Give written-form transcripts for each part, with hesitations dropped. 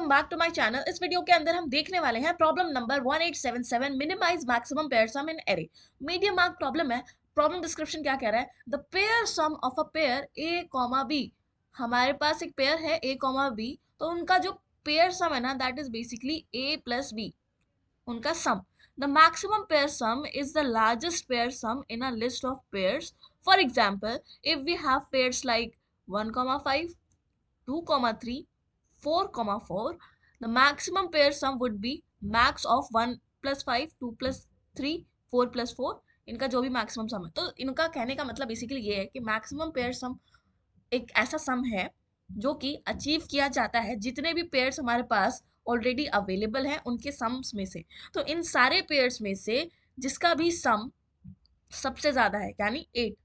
Back to my channel. इस video के अंदर हम देखने वाले हैं problem number 1877, minimise maximum pair sum in array. Medium mark problem है। प्रॉब्लम डिस्क्रिप्शन क्या कह रहा है? The pair sum of a pair a comma b. हमारे पास एक पेयर है ए कॉमा बी, तो उनका जो पेयर सम है ना, that is basically A plus B, उनका sum. The maximum pair sum is the largest pair sum in a list of pairs. For example, if we have pairs like 1,5, 2,3, 4,4, the maximum pair sum would be max of 1 plus 5, 2 plus 3, 4 plus 4, इनका जो भी maximum सम है। तो इनका कहने का मतलब basically ये है कि मैक्सिमम पेयर सम एक ऐसा सम है जो कि अचीव किया जाता है जितने भी पेयर्स हमारे पास ऑलरेडी अवेलेबल हैं उनके सम्स में से। तो इन सारे पेयर्स में से जिसका भी सम सबसे ज्यादा है, यानी 8,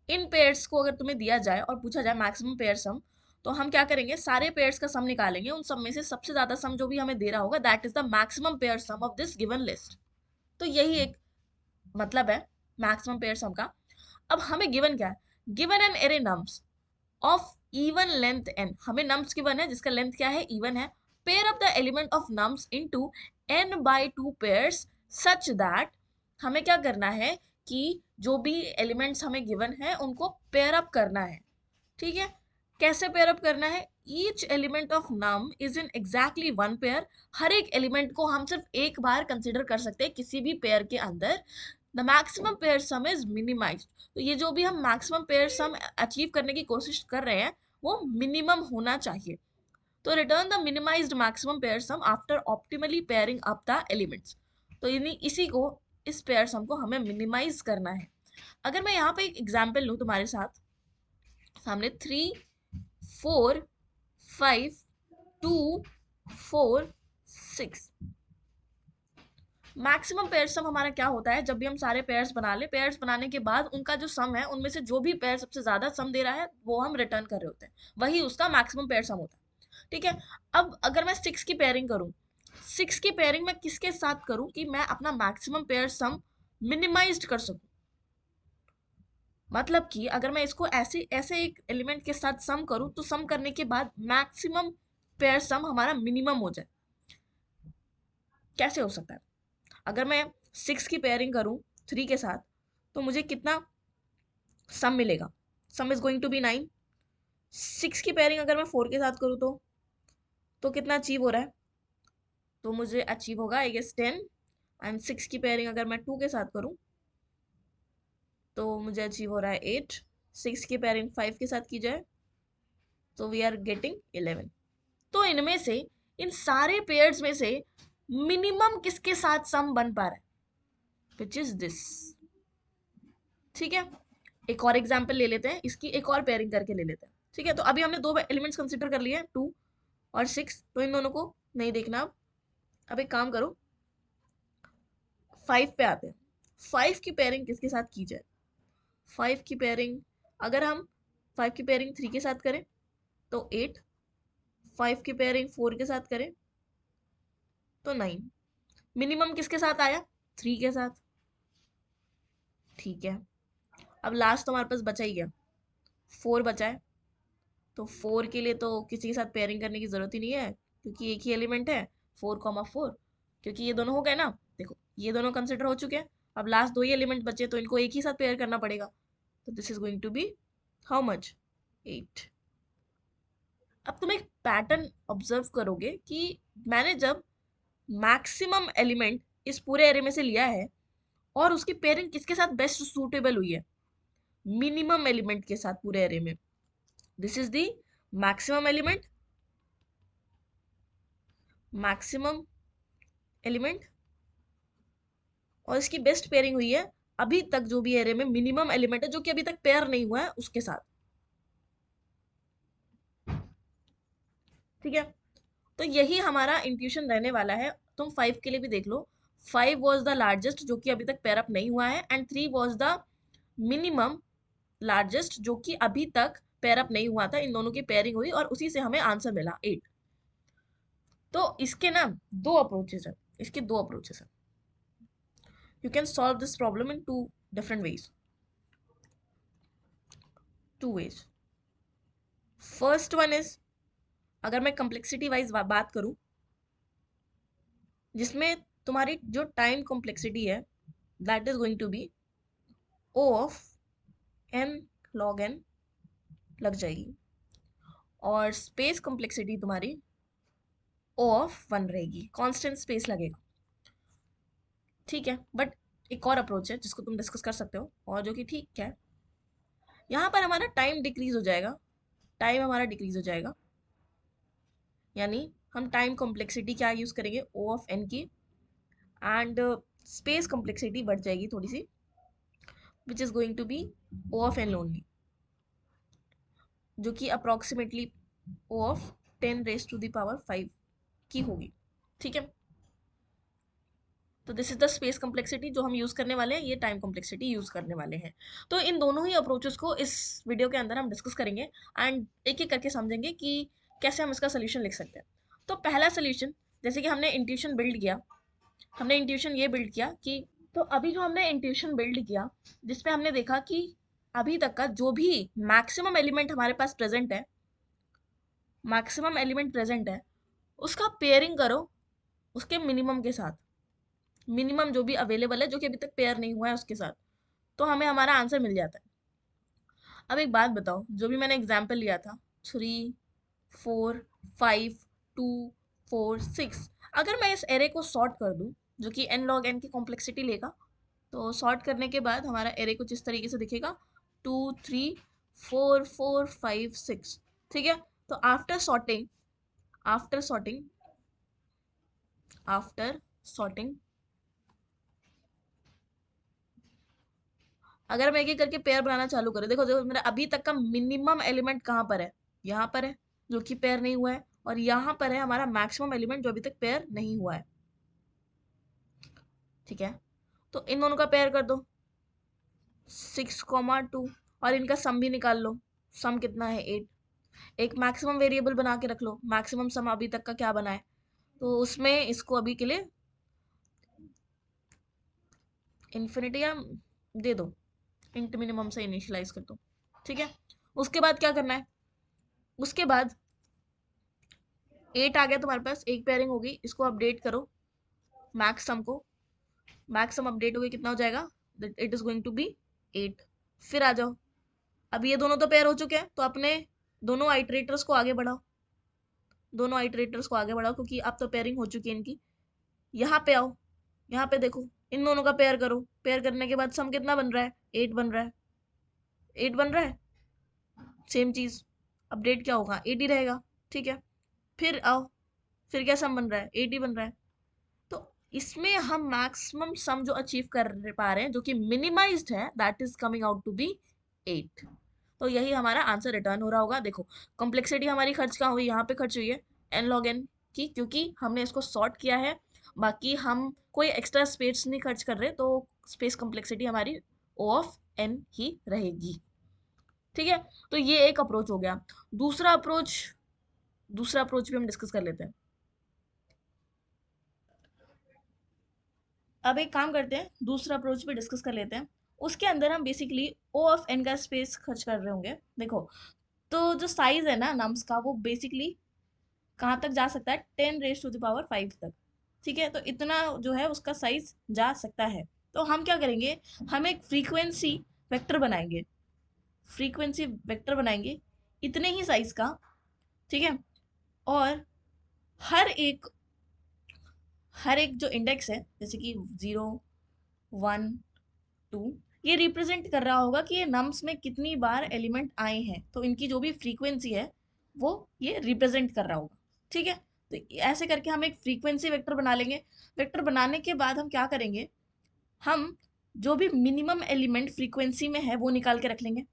इन पेयर्स को अगर तुम्हें दिया जाए और पूछा जाए मैक्सिमम पेयर सम, तो हम क्या करेंगे? सारे पेयर्स का सम निकालेंगे, उन सब में से सबसे ज्यादा सम जो भी हमें दे रहा होगा, that is the maximum pair sum of this given list. तो यही एक मतलब है मैक्सिमम पेयर सम का। अब हमें गिवन क्या है? Given an array nums of even length n. हमें नम्स गिवन है जिसका लेंथ क्या है? इवन है। Pair of the element of nums into n by 2 pairs such that. हमें क्या करना है कि जो भी एलिमेंट्स हमें गिवन है उनको पेयर अप करना है। ठीक है, कैसे पेयर अप करना है? Each element of nums is in exactly one pair. हर एक एलिमेंट को हम सिर्फ एक बार कंसिडर कर सकते हैं किसी भी पेयर के अंदर। The maximum pair sum is minimised. तो ये जो भी हम मैक्सिमम पेयर सम अचीव करने की कोशिश कर रहे हैं वो मिनिमम होना चाहिए। तो return the minimised maximum pair sum after optimally pairing up the elements. तो यानी इसी को, इस पेयर सम को हमें मिनिमाइज करना है। अगर मैं यहाँ पे एक एग्जांपल लूँ तुम्हारे साथ सामने, 3, 4, 5, 2, 4, 6। मैक्सिमम पेयर सम हमारा क्या होता है? जब भी हम सारे पेयर्स बना ले, पेयर्स बनाने के बाद उनका जो सम है उनमें से जो भी पेयर सबसे ज्यादा सम दे रहा है वो हम रिटर्न कर रहे होते हैं, वही उसका मैक्सिमम पेयर सम होता है। ठीक है, अब अगर मैं 6 की पेयरिंग करूं, 6 की पेयरिंग मैं किसके साथ करूं कि मैं अपना मैक्सिमम पेयर सम मिनिमाइज्ड कर सकूं? मतलब कि अगर मैं इसको ऐसे ऐसे एक एलिमेंट के साथ सम करूं तो सम करने के बाद मैक्सिमम पेयर सम हमारा मिनिमम हो जाए। कैसे हो सकता है? अगर मैं 6 की पेयरिंग करूं 3 के साथ तो मुझे कितना सम मिलेगा? Sum is going to be 9। 6 की पेयरिंग अगर मैं 4 के साथ करूं तो कितना अचीव हो रहा है? तो मुझे अचीव होगा आई गेस 10। एंड 6 की पेयरिंग अगर मैं 2 के साथ करूं तो मुझे अचीव हो रहा है 8। 6 की पेयरिंग 5 के साथ की जाए तो वी आर गेटिंग 11। तो इनमें से, इन सारे पेयर्स में से मिनिमम किसके साथ सम बन पा रहा है? Which is this. ठीक है, एक और एग्जांपल ले लेते हैं, इसकी एक और पेयरिंग करके ले लेते हैं। ठीक है, तो अभी हमने दो एलिमेंट्स कंसीडर कर लिए हैं, 2 और 6, तो इन दोनों को नहीं देखना। अब एक काम करो, 5 पे आते हैं। 5 की पेयरिंग किसके साथ की जाए? 5 की पेयरिंग, अगर हम 5 की पेयरिंग 3 के साथ करें तो 8, 5 की पेयरिंग 4 के साथ करें तो 9। मिनिमम किसके साथ आया? 3 के साथ। ठीक है, अब लास्ट तो हमारे पास बचा ही गया, 4 बचा है। तो 4 के लिए तो किसी के साथ पेयरिंग करने की जरूरत ही नहीं है क्योंकि एक ही एलिमेंट है, 4,4। क्योंकि ये दोनों हो गए ना, देखो ये दोनों कंसिडर हो चुके हैं। अब लास्ट दो ही एलिमेंट बचे तो इनको एक ही साथ पेयर करना पड़ेगा। तो this is going to be how much? 8। अब तुम एक पैटर्न ऑब्जर्व करोगे कि मैंने जब मैक्सिमम एलिमेंट इस पूरे एरे में से लिया है और उसकी पेयरिंग किसके साथ बेस्ट सूटेबल हुई है? मिनिमम एलिमेंट के साथ पूरे एरे में। This is the maximum element, maximum element, और इसकी बेस्ट पेयरिंग हुई है अभी तक जो भी एरे में मिनिमम एलिमेंट है जो कि अभी तक पेयर नहीं हुआ है उसके साथ। ठीक है, तो यही हमारा इंट्यूशन रहने वाला है। तुम 5 के लिए भी देख लो, 5 वॉज द लार्जेस्ट जो कि अभी तक पेयर अप नहीं हुआ है, and 3 was the minimum largest जो कि अभी तक पेयर अप नहीं हुआ था। इन दोनों की पेयरिंग हुई और उसी से हमें आंसर मिला 8। तो इसके ना दो अप्रोचेस है, इसके दो अप्रोचेस है। You can solve this problem in two different ways, two ways. First one is, अगर मैं कॉम्प्लेक्सिटी वाइज बात करूं, जिसमें तुम्हारी जो टाइम कॉम्प्लेक्सिटी है that is going to be O of n log n लग जाएगी, और स्पेस कॉम्प्लेक्सिटी तुम्हारी ओ ऑफ 1 रहेगी, कांस्टेंट स्पेस लगेगा। ठीक है, बट एक और अप्रोच है जिसको तुम डिस्कस कर सकते हो, और जो कि ठीक है, यहाँ पर हमारा टाइम डिक्रीज हो जाएगा, टाइम हमारा डिक्रीज हो जाएगा, यानी हम टाइम कॉम्प्लेक्सिटी क्या यूज करेंगे, ओ ऑफ एन की, एंड स्पेस कॉम्प्लेक्सिटी बढ़ जाएगी थोड़ी सी, which is going to be O of N only, जो कि अप्रोक्सीमेटली ओ ऑफ 10⁵ की होगी। ठीक है, तो this is the space complexity जो हम यूज करने वाले हैं, ये टाइम कॉम्प्लेक्सिटी यूज करने वाले हैं। तो इन दोनों ही अप्रोचेस को इस वीडियो के अंदर हम डिस्कस करेंगे, एंड एक एक करके समझेंगे कि कैसे हम इसका सोल्यूशन लिख सकते हैं। तो पहला सोल्यूशन, जैसे कि हमने इंट्यूशन बिल्ड किया, हमने इंट्यूशन ये बिल्ड किया कि, तो अभी जो हमने इंट्यूशन बिल्ड किया जिसपे हमने देखा कि अभी तक का जो भी मैक्सिमम एलिमेंट हमारे पास प्रेजेंट है, मैक्सिमम एलिमेंट प्रेजेंट है, उसका पेयरिंग करो उसके मिनिमम के साथ, मिनिमम जो भी अवेलेबल है जो कि अभी तक पेयर नहीं हुआ है उसके साथ, तो हमें हमारा आंसर मिल जाता है। अब एक बात बताओ, जो भी मैंने एग्जाम्पल लिया था 3 4 5 2 4 6, अगर मैं इस एरे को सॉर्ट कर दूं जो कि n log n की कॉम्प्लेक्सिटी लेगा, तो सॉर्ट करने के बाद हमारा एरे कुछ इस तरीके से दिखेगा 2 3 4 4 5 6। ठीक है, तो after sorting, after sorting, after sorting, अगर मैं एक एक करके पेयर बनाना चालू करूँ, देखो देखो मेरा अभी तक का मिनिमम एलिमेंट कहाँ पर है, यहाँ पर है जो कि पेयर नहीं हुआ है, और यहाँ पर है हमारा मैक्सिमम एलिमेंट जो अभी तक पेयर नहीं हुआ है। ठीक है, तो इन दोनों का पेयर कर दो 6,2, और इनका सम भी निकाल लो, सम कितना है 8। एक मैक्सिमम वेरिएबल बना के रख लो, मैक्सिमम सम अभी तक का क्या बना है, तो उसमें इसको अभी के लिए इन्फिनिटी या दे दो, इंट मिनिमम से इनिशियलाइज कर दो। ठीक है, उसके बाद क्या करना है, उसके बाद 8 आ गया तुम्हारे पास, एक पेयरिंग होगी, इसको अपडेट करो मैक्स सम को, मैक्स सम अपडेट हो गई, कितना हो जाएगा, it is going to be 8। फिर आ जाओ, अब ये दोनों तो पेयर हो चुके हैं, तो अपने दोनों आइटरेटर्स को आगे बढ़ाओ, दोनों आइटरेटर्स को आगे बढ़ाओ क्योंकि अब तो पेयरिंग हो चुकी है इनकी। यहाँ पे आओ, यहाँ पे देखो, इन दोनों का पेयर करो, पेयर करने के बाद सम कितना बन रहा है, 8 बन रहा है, 8 बन रहा है, सेम चीज, अपडेट क्या होगा, 8 ही रहेगा। ठीक है, फिर आओ, फिर क्या सम बन रहा है, 8 ही बन रहा है। तो इसमें हम मैक्सिमम सम जो अचीव कर पा रहे हैं जो कि मिनिमाइज्ड है, that is coming out to be 8। तो यही हमारा आंसर रिटर्न हो रहा होगा। देखो कॉम्प्लेक्सिटी हमारी खर्च कहाँ हुई, यहाँ पे खर्च हुई है n log n की, क्योंकि हमने इसको सॉर्ट किया है, बाकी हम कोई एक्स्ट्रा स्पेस नहीं खर्च कर रहे, तो स्पेस कॉम्प्लेक्सिटी हमारी o ऑफ n ही रहेगी। ठीक है, तो ये एक अप्रोच हो गया। दूसरा अप्रोच, दूसरा अप्रोच भी हम डिस्कस कर लेते हैं। अब एक काम करते हैं, दूसरा अप्रोच भी डिस्कस कर लेते हैं, उसके अंदर हम बेसिकली ओ ऑफ एन का स्पेस खर्च कर रहे होंगे। देखो, तो जो साइज है ना नम्स का, वो बेसिकली कहाँ तक जा सकता है, 10⁵ तक। ठीक है, तो इतना जो है उसका साइज जा सकता है। तो हम क्या करेंगे, हम एक फ्रीक्वेंसी वेक्टर बनाएंगे, फ्रीक्वेंसी वेक्टर बनाएंगे इतने ही साइज का। ठीक है, और हर एक, हर एक जो इंडेक्स है जैसे कि 0 1 2, ये रिप्रेजेंट कर रहा होगा कि ये नम्स में कितनी बार एलिमेंट आए हैं, तो इनकी जो भी फ्रीक्वेंसी है वो ये रिप्रेजेंट कर रहा होगा। ठीक है, तो ऐसे करके हम एक फ्रीक्वेंसी वेक्टर बना लेंगे। वेक्टर बनाने के बाद हम क्या करेंगे, हम जो भी मिनिमम एलिमेंट फ्रीक्वेंसी में है वो निकाल के रख लेंगे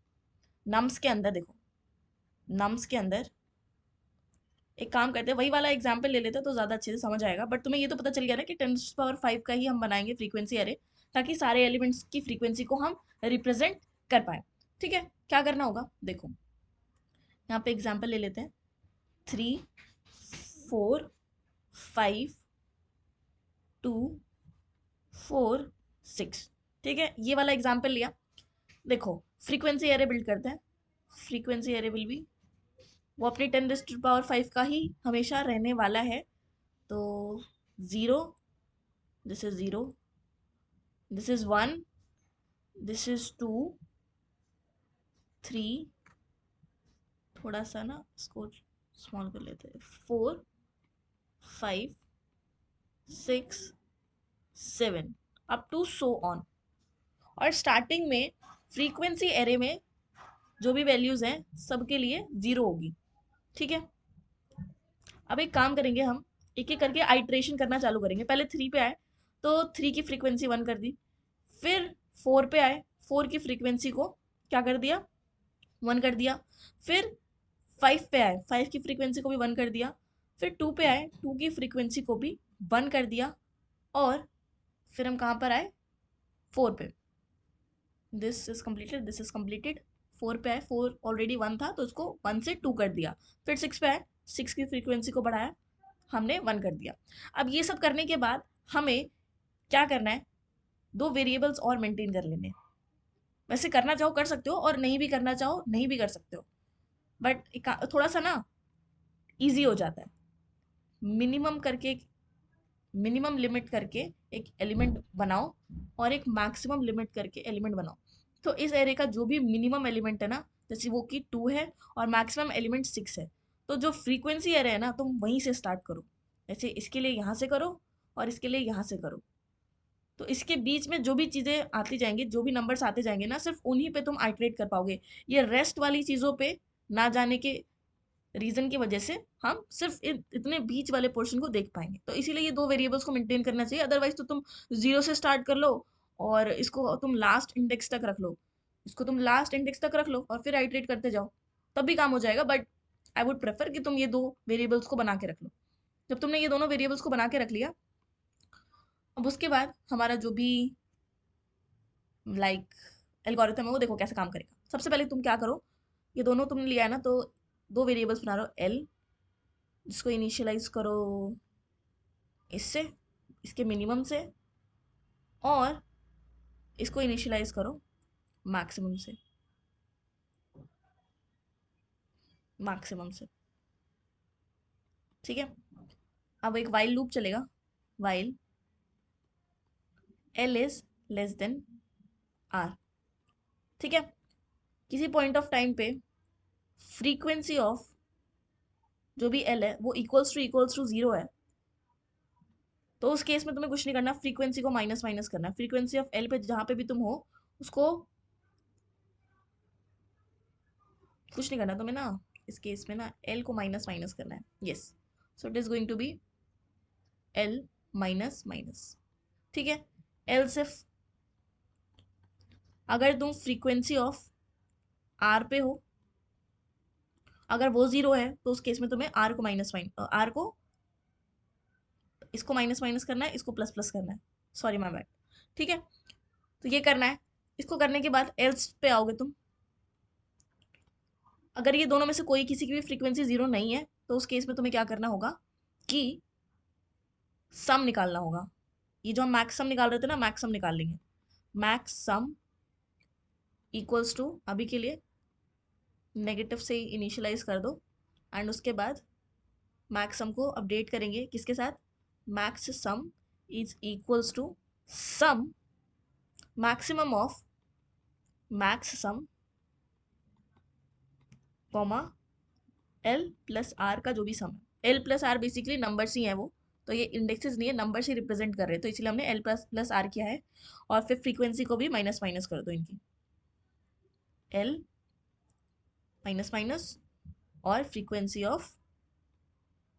नम्स के अंदर। देखो नम्स के अंदर एक काम करते हैं, वही वाला एग्जाम्पल ले लेते हैं तो ज़्यादा अच्छे से समझ आएगा, बट तुम्हें ये तो पता चल गया ना कि 10⁵ का ही हम बनाएंगे फ्रीक्वेंसी अरे, ताकि सारे एलिमेंट्स की फ्रीक्वेंसी को हम रिप्रेजेंट कर पाए। ठीक है, क्या करना होगा, देखो यहाँ पे एग्जाम्पल ले लेते हैं, 3 4 5 2 4 6। ठीक है, ये वाला एग्जाम्पल लिया। देखो फ्रीक्वेंसी एरे बिल्ड करते हैं, फ्रीक्वेंसी एरे विल बी वो अपनी 10⁵ का ही हमेशा रहने वाला है। तो 0, this is 0, this is 1, this is 2, 3, थोड़ा सा ना इसको स्मॉल कर लेते हैं, 4, 5, 6, 7 अप टू सो ऑन। और स्टार्टिंग में फ्रीक्वेंसी एरे में जो भी वैल्यूज हैं सबके लिए 0 होगी। ठीक है, अब एक काम करेंगे, हम एक एक करके आइट्रेशन करना चालू करेंगे। पहले 3 पे आए तो 3 की फ्रीक्वेंसी 1 कर दी, फिर 4 पे आए, 4 की फ्रीक्वेंसी को क्या कर दिया, 1 कर दिया, फिर 5 पे आए, 5 की फ्रीक्वेंसी को भी 1 कर दिया, फिर 2 पे आए, 2 की फ्रीक्वेंसी को भी 1 कर दिया, और फिर हम कहाँ पर आए, 4 पे। This is completed, this is completed. 4 पे आए, 4 ऑलरेडी 1 था तो उसको 1 से 2 कर दिया, फिर 6 पे आए, 6 की फ्रीक्वेंसी को बढ़ाया, हमने 1 कर दिया। अब ये सब करने के बाद हमें क्या करना है, 2 वेरिएबल्स और मेंटेन कर लेने हैं। वैसे करना चाहो कर सकते हो, और नहीं भी करना चाहो नहीं भी कर सकते हो, बट थोड़ा सा ना इजी हो जाता है। मिनिमम करके, मिनिमम लिमिट करके एक एलिमेंट बनाओ, और एक मैक्सिमम लिमिट करके एलिमेंट बनाओ। तो इस एरे का जो भी मिनिमम एलिमेंट है ना, जैसे वो कि 2 है और मैक्सिमम एलिमेंट 6 है, तो जो फ्रीक्वेंसी एरे है ना, तुम वहीं से स्टार्ट करो। जैसे इसके लिए यहाँ से करो और इसके लिए यहाँ से करो, तो इसके बीच में जो भी चीज़ें आती जाएंगी, जो भी नंबर्स आते जाएंगे ना, सिर्फ उन्हीं पे तुम आइटरेट कर पाओगे। ये रेस्ट वाली चीज़ों पे ना जाने के रीजन की वजह से हम सिर्फ इतने बीच वाले पोर्शन को देख पाएंगे। तो इसीलिए ये 2 वेरिएबल्स को मेंटेन करना चाहिए, अदरवाइज तो तुम 0 से स्टार्ट कर लो और इसको तुम लास्ट इंडेक्स तक रख लो, इसको तुम लास्ट इंडेक्स तक रख लो और फिर आइटरेट करते जाओ, तब भी काम हो जाएगा। बट आई वुड प्रेफर कि तुम ये 2 वेरिएबल्स को बना के रख लो। जब तुमने ये दोनों वेरिएबल्स को बना के रख लिया, अब उसके बाद हमारा जो भी लाइक एल्गोरिथम है वो देखो कैसे काम करेगा। सबसे पहले तुम क्या करो, ये दोनों तुमने लिया है ना, तो 2 वेरिएबल्स बना लो, एल, जिसको इनिशियलाइज करो इससे, इसके मिनिमम से, और इसको इनिशियलाइज करो मैक्सिमम से, मैक्सिमम से। ठीक है, अब एक वाइल लूप चलेगा, while l is less than r. ठीक है, किसी पॉइंट ऑफ टाइम पे फ्रीक्वेंसी ऑफ जो भी एल है वो इक्वल्स टू 0 है, तो उस केस में तुम्हें कुछ नहीं करना, फ्रीक्वेंसी को माइनस माइनस करना है। फ्रीक्वेंसी ऑफ एल पे जहां पे भी तुम हो उसको कुछ नहीं करना तुम्हें ना, इस केस में ना एल को माइनस माइनस करना है। Yes, so it is going to be l minus minus. ठीक है, एल सिर्फ अगर तुम फ्रीक्वेंसी ऑफ आर पे हो, अगर वो 0 है तो उस केस में तुम्हें आर को आर को, इसको माइनस माइनस करना है, इसको प्लस प्लस करना है, सॉरी माय बैड। ठीक है, तो ये करना है। इसको करने के बाद एल्स पे आओगे तुम, अगर ये दोनों में से कोई किसी की भी फ्रीक्वेंसी 0 नहीं है तो उस केस में तुम्हें क्या करना होगा कि सम निकालना होगा। ये जो हम मैक्स सम निकाल रहे थे ना, मैक्स सम निकाल लेंगे। मैक्स सम इक्वल्स टू, अभी के लिए नेगेटिव से इनिशियलाइज कर दो, एंड उसके बाद मैक्स सम को अपडेट करेंगे किसके साथ, max sum is equals to sum maximum of max sum comma L plus R का जो भी सम है। L plus R basically numbers ही है वो, तो ये इंडेक्सेस नहीं है, नंबर्स ही रिप्रेजेंट कर रहे हैं, तो इसलिए हमने एल प्लस प्लस आर किया है। और फिर फ्रीक्वेंसी को भी माइनस माइनस कर दो इनकी, एल माइनस माइनस, और फ्रीक्वेंसी ऑफ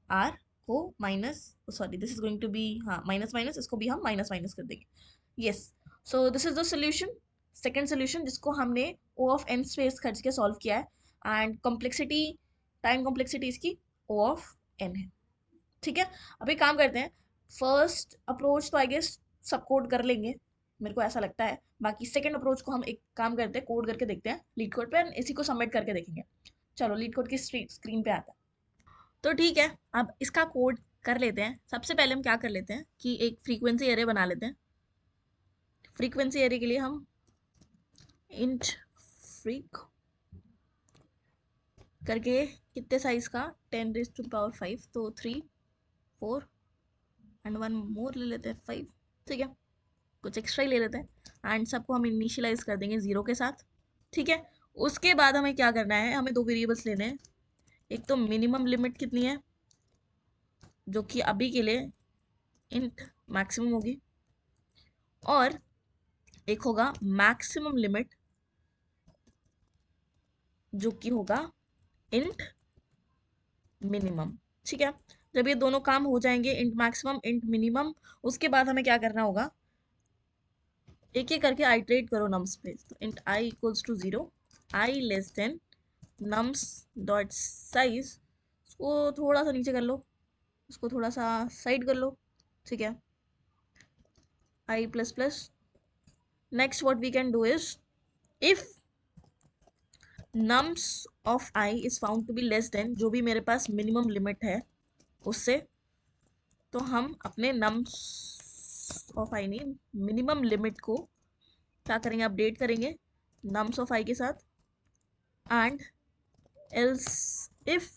आर को minus, sorry this is going to be, हाँ माइनस माइनस, इसको भी हम माइनस माइनस कर देंगे। Yes, so this is the solution, second solution जिसको हमने ओ ऑफ एन स्पेस खर्च के सॉल्व किया है, एंड कॉम्प्लेक्सिटी, टाइम कॉम्प्लेक्सिटी इसकी ओ ऑफ एन है। ठीक है, अब एक काम करते हैं, फर्स्ट अप्रोच तो आई गेस सब कोड कर लेंगे, मेरे को ऐसा लगता है। बाकी सेकंड अप्रोच को हम एक काम करते हैं, कोड करके देखते हैं लीड कोड पे, इसी को सबमिट करके देखेंगे। चलो लीड कोड की स्क्रीन पे आता है, तो ठीक है, अब इसका कोड कर लेते हैं। सबसे पहले हम क्या कर लेते हैं कि एक फ्रीक्वेंसी एरे बना लेते हैं। फ्रीक्वेंसी एरे के लिए हम इंट फ्रीक करके कितने साइज का 10⁵ तो 3 4 एंड 1 मोर ले लेते हैं 5। ठीक है, कुछ एक्स्ट्रा ही ले लेते हैं एंड सबको हम इनिशियलाइज कर देंगे 0 के साथ। ठीक है, उसके बाद हमें क्या करना है, हमें दो वेरिएबल्स लेने हैं। एक तो मिनिमम लिमिट कितनी है, जो कि अभी के लिए इंट मैक्सिमम होगी, और एक होगा मैक्सिमम लिमिट जो कि होगा इंट मिनिमम। ठीक है, जब ये दोनों काम हो जाएंगे, इंट मैक्सिमम इंट मिनिमम, उसके बाद हमें क्या करना होगा, एक एक करके आइटरेट करो नम्स पे। तो int i equals to 0, i less than nums dot size, उसको थोड़ा सा नीचे कर लो, उसको थोड़ा सा साइड कर लो। ठीक है, I plus plus. Next what we can do is, if nums of I is found to be less than जो भी मेरे पास मिनिमम लिमिट है उससे, तो हम अपने nums of I नहीं, मिनिमम लिमिट को क्या करेंगे, अपडेट करेंगे nums of I के साथ। एंड एल्स इफ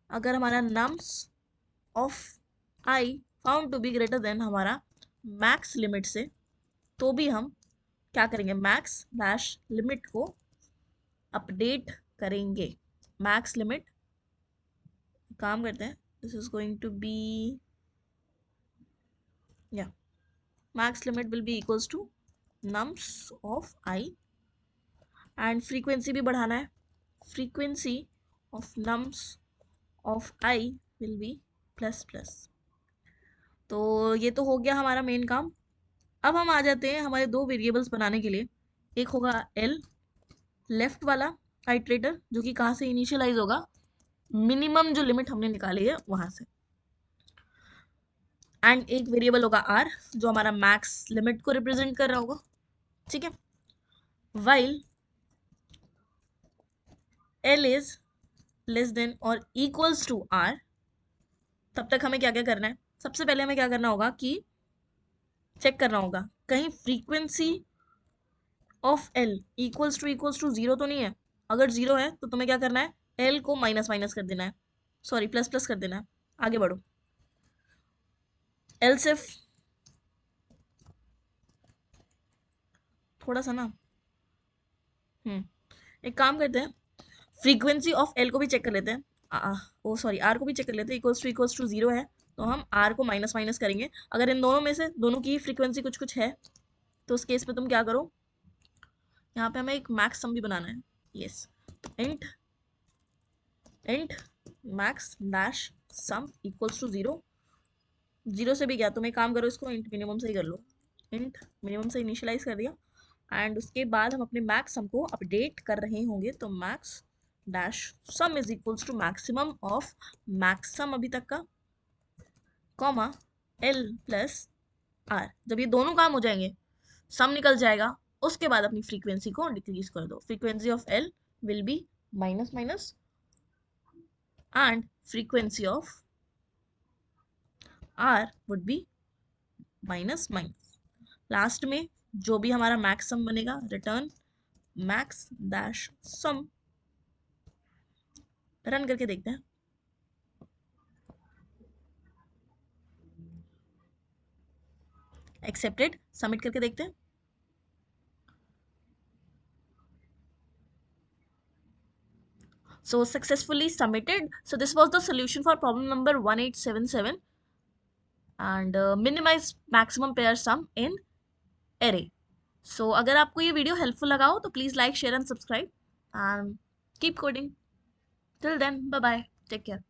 अगर हमारा nums of I found to be greater than हमारा मैक्स लिमिट से, तो भी हम क्या करेंगे, मैक्स डैश लिमिट को अपडेट करेंगे। मैक्स लिमिट, काम करते हैं, this is going to be, या max limit will be equals to nums of I, and frequency भी बढ़ाना है, frequency of nums of I will be plus plus. तो ये तो हो गया हमारा मेन काम। अब हम आ जाते हैं हमारे दो वेरिएबल्स बनाने के लिए। एक होगा L लेफ्ट वाला आइट्रेटर, जो कि कहाँ से इनिशियलाइज होगा, मिनिमम जो लिमिट हमने निकाली है वहां से। एंड एक वेरिएबल होगा R, जो हमारा मैक्स लिमिट को रिप्रेजेंट कर रहा होगा। ठीक है, while L is less then और इक्वल्स टू R, तब तक हमें क्या क्या करना है, सबसे पहले हमें क्या करना होगा कि चेक करना होगा कहीं frequency of L equals to 0 तो नहीं है। अगर 0 है तो तुम्हें क्या करना है, L को माइनस माइनस कर देना है, सॉरी प्लस प्लस कर देना है। आगे बढ़ो, L सिर्फ थोड़ा सा ना, एक काम करते हैं, फ्रीक्वेंसी ऑफ L को भी चेक कर लेते हैं, ओ सॉरी R को भी चेक कर लेते हैं। इक्वल्स टू 0 है तो हम R को माइनस माइनस करेंगे। अगर इन दोनों में से दोनों की फ्रीक्वेंसी कुछ कुछ है तो उस केस में तुम क्या करो, यहाँ पे हमें एक मैक्स सम भी बनाना है। Yes, int int max dash sum equals to 0, 0 से भी क्या, तुम एक काम करो, इसको इंट मिनिमम से ही कर लो। इंट मिनिमम से इनिशियलाइज कर दिया एंड उसके बाद हम अपने मैक्स सम को अपडेट कर रहे होंगे, तो max dash sum is equals to maximum of max sum अभी तक का, कॉमा L प्लस R। जब ये दोनों काम हो जाएंगे, सम निकल जाएगा, उसके बाद अपनी फ्रीक्वेंसी को डिक्रीज कर दो। Frequency of L will be minus minus and frequency of R would be minus minus. Last में जो भी हमारा मैक्स सम बनेगा, रिटर्न मैक्स डैश सम। रन करके देखते हैं, एक्सेप्टेड, सबमिट करके देखते हैं। So successfully submitted. So this was the solution for problem number 1877 and minimize maximum pair sum in array. So अगर आपको ये वीडियो हेल्पफुल लगा हो तो please like share and subscribe and keep coding. Till then, bye bye, take care.